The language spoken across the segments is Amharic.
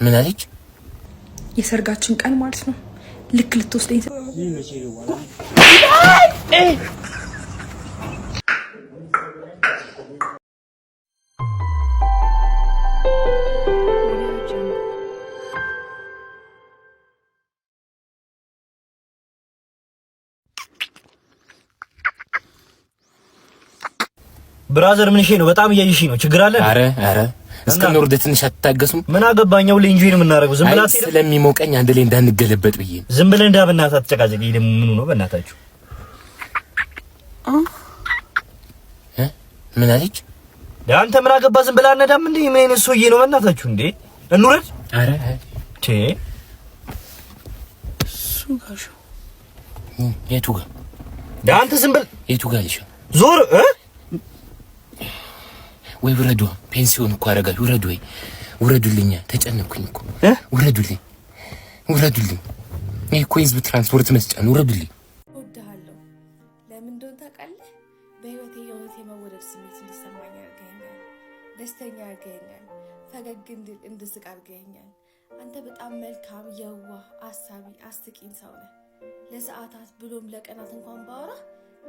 ምን አለች? የሰርጋችን ቀን ማለት ነው። ልክ ልትወስደኝ ብራዘር ምን ነው? በጣም እያየሽ ነው። ችግር አለ? አረ እስከኖር ወደ ትንሽ አትታገሱም? ምን አገባኛው? ለኢንጆይ ነው የምናደርገው። ዝም ብላችሁ ስለሚሞቀኝ አንድ ላይ እንዳንገለበጥ ብዬ ነው። ዝም ብለን እንዳብናታ ተጨቃጨቂ። ደግሞ ምኑ ነው በእናታችሁ? ምን አለች? አንተ ምን አገባ? ዝም ብላ አነዳም እንዴ? ምን አይነት ሰውዬ ነው በእናታችሁ እንዴ? እንውረድ። አረ ሱጋሹ የቱ ጋር? አንተ ዝም ብል የቱ ጋር ይሻ ዞር ወይ ውረዱ። ፔንሲዮን እኮ አረጋችሁ። ውረዱ ወይ ውረዱልኛ። ተጨነኩኝ እኮ ውረዱልኝ። ይሄ እኮ ህዝብ ትራንስፖርት መስጫ ነው። ውረዱልኝ። እወድሃለሁ። ለምን እንደሆነ ታውቃለህ? በህይወቴ የሆነ የመወደድ ስሜት እንዲሰማኝ አድርገኸኛል። ደስተኛ አድርገኸኛል። ፈገግ እንድስቅ አድርገኸኛል። አንተ በጣም መልካም፣ የዋህ፣ አሳቢ፣ አስቂኝ ሰው ነህ። ለሰዓታት ብሎም ለቀናት እንኳን ባወራ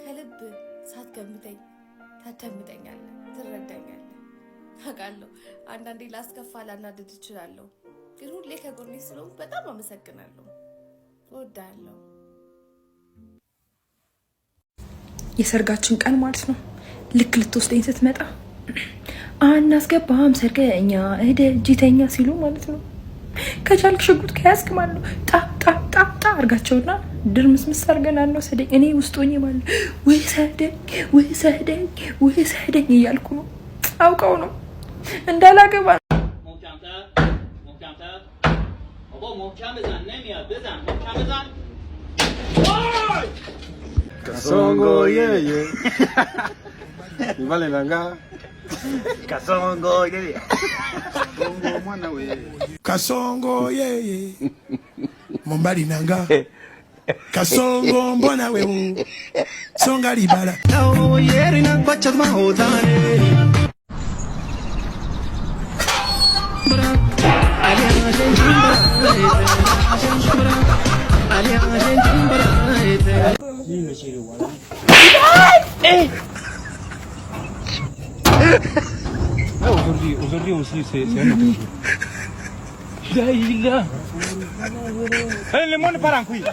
ከልብ ሳትገምተኝ ታዳምጠኛለህ፣ ትረዳኛለህ። አውቃለሁ አንዳንዴ ላስከፋ ላናድድ እችላለሁ፣ ግን ሁሌ ከጎኔ ስለሆንክ በጣም አመሰግናለሁ። እወድሃለሁ። የሰርጋችን ቀን ማለት ነው። ልክ ልትወስደኝ ስትመጣ አናስገባም ሰርገኛ እደጅተኛ ሲሉ ማለት ነው። ከቻልክ ሽጉጥ ከያዝክ ማለት ነው ጣ አርጋቸውና ድርምስምስ አርገናል ነው ሰደኝ። እኔ ውስጥ ሆኜ ማለት ወሰደኝ እያልኩ ነው። አውቀው ነው እንዳላገባ Kasongo yeye Ibale nanga Kasongo yeye Kasongo mwana we Kasongo yeye Mombali nanga Kasongo mbona we Songa libala Oh yeri na kwacha mahotane Aujourd'hui aussi c'est un autre jour. Là il là. Le monde part en couille.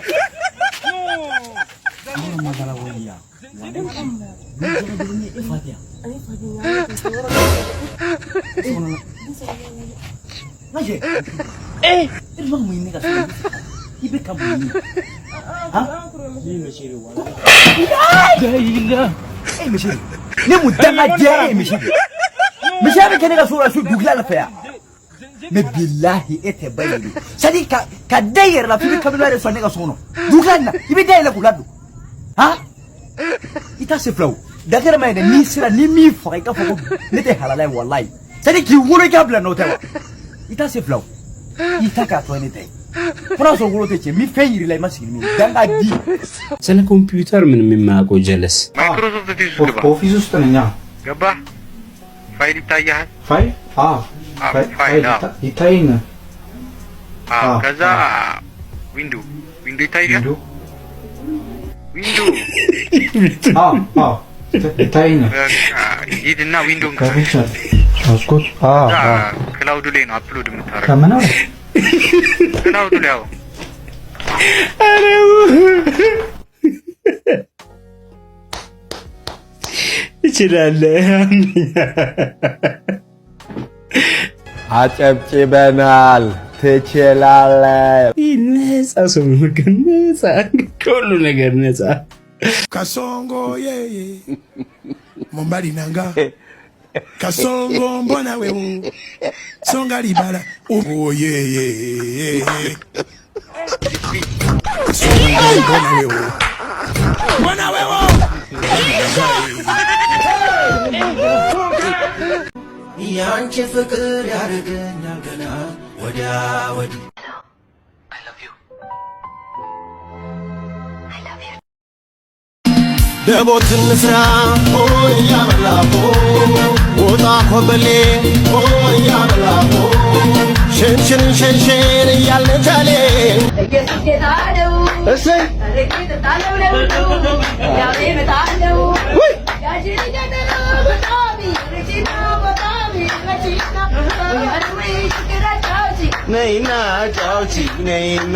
مش عارف كده صورة شو دوغلا لفيا بالله اتبيني صديق كدير لا في كابلو ده سنه سونو دوغلا يبي دايلا كولادو ها يتاسفلو دغير ما ني سرا ني مي فايكا فوق نتي حلالاي والله صديق يقولوا قبل نو توا يتاسفلو يتاكا توينتي ፍራሶ ጉሮቴ ሚ ፌይሪ ላይ ማስኪን ሚ ዳንጋ ዲ ስለ ኮምፒውተር ምን የሚማቀው ጀለስ ማይክሮሶፍት ኦፊስ ውስጥ ነኝ። ገባ ፋይል ይታያል። ፋይል ፋይል ይታየኝ። ከዛ ዊንዶ ይታያል። ዊንዶ ይታየኝ። ይድና ዊንዶን ከፈቻት አስኮት ክላውድ ላይ ነው አፕሎድ የምታረገው። ከመና ክላውድ ላይ ያው ይችላልህ። አጨብጭበናል። ትችላለህ። ነፃ ሰው ነፃ ከሁሉ ነገር ነፃ። Kasongo yeye Mombali nanga Kasongo mbona we Songa libala Oh yeye Songa mbona we Mbona we ያንቺ ፍቅር ያደርገኛል ገና ወዲያ ወዲህ ደቦትን ስራ ሆያ መላቦ ወጣ ኮበሌ ሆያ ሽንሽንሽን እያልቻሌ እሰይ ነይና ጫውቺ ነይና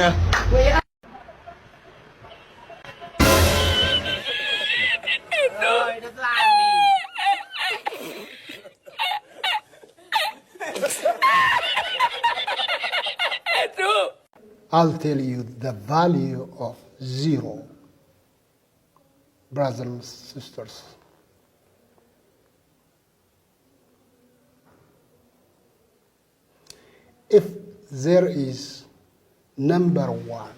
I'll tell you the value of zero, brothers and sisters. If there is number 1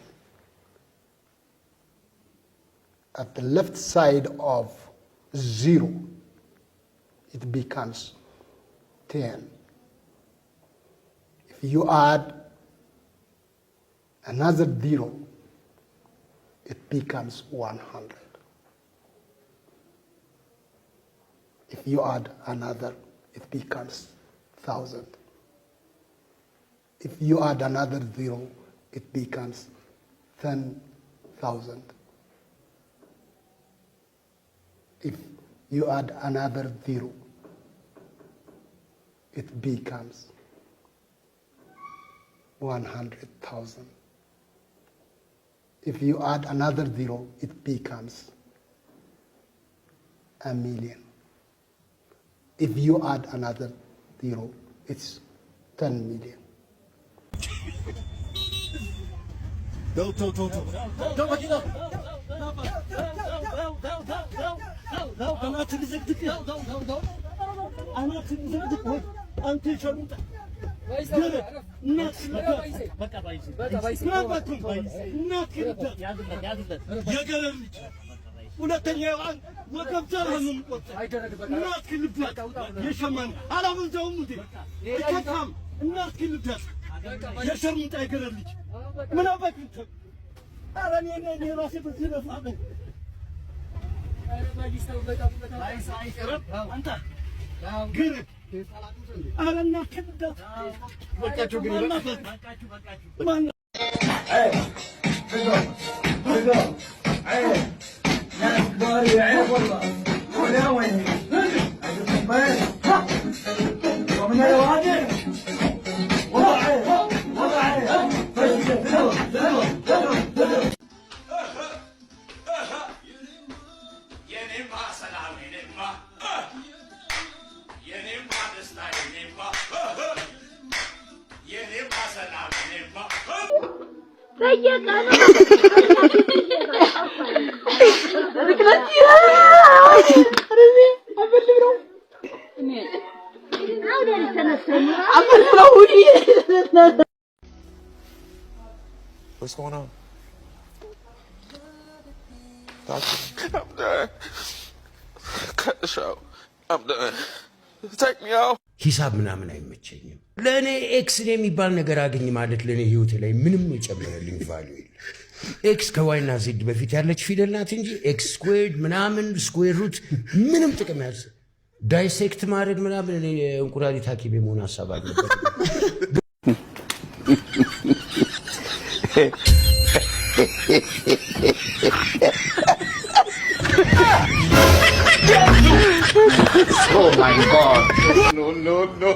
at the left side of 0, it becomes 10. If you add another 0, it becomes 100. If you add another, it becomes 1,000. If you add another 0, it becomes 10,000. If you add another 0, it becomes 100,000. If you add another 0, it becomes 1,000,000. If you add another 0, it's 10 million. What's going on? Doctor. I'm done. Cut the show. I'm done. Take me out. ሂሳብ ምናምን አይመቸኝም። ለእኔ ኤክስን የሚባል ነገር አገኝ ማለት ለእኔ ህይወቴ ላይ ምንም የጨመረልኝ ቫልዩ የለም። ኤክስ ከዋይና ዜድ በፊት ያለች ፊደል ናት እንጂ ኤክስ ስኩዌርድ ምናምን ስኩዌር ሩት ምንም ጥቅም ያዝ ዳይሴክት ማድረግ ምናምን እኔ እንቁራሪት ሐኪም የመሆን ሀሳብ አለበት። Oh my God! No, no, no!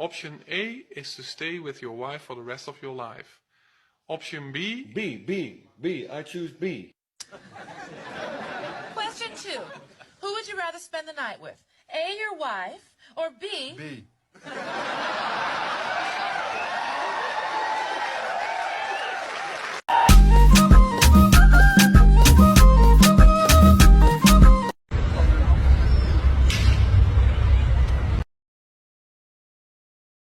Option A is to stay with your wife for the rest of your life. Option B. B. I choose B. Question 2. Who would you rather spend the night with? A, your wife, or B? B.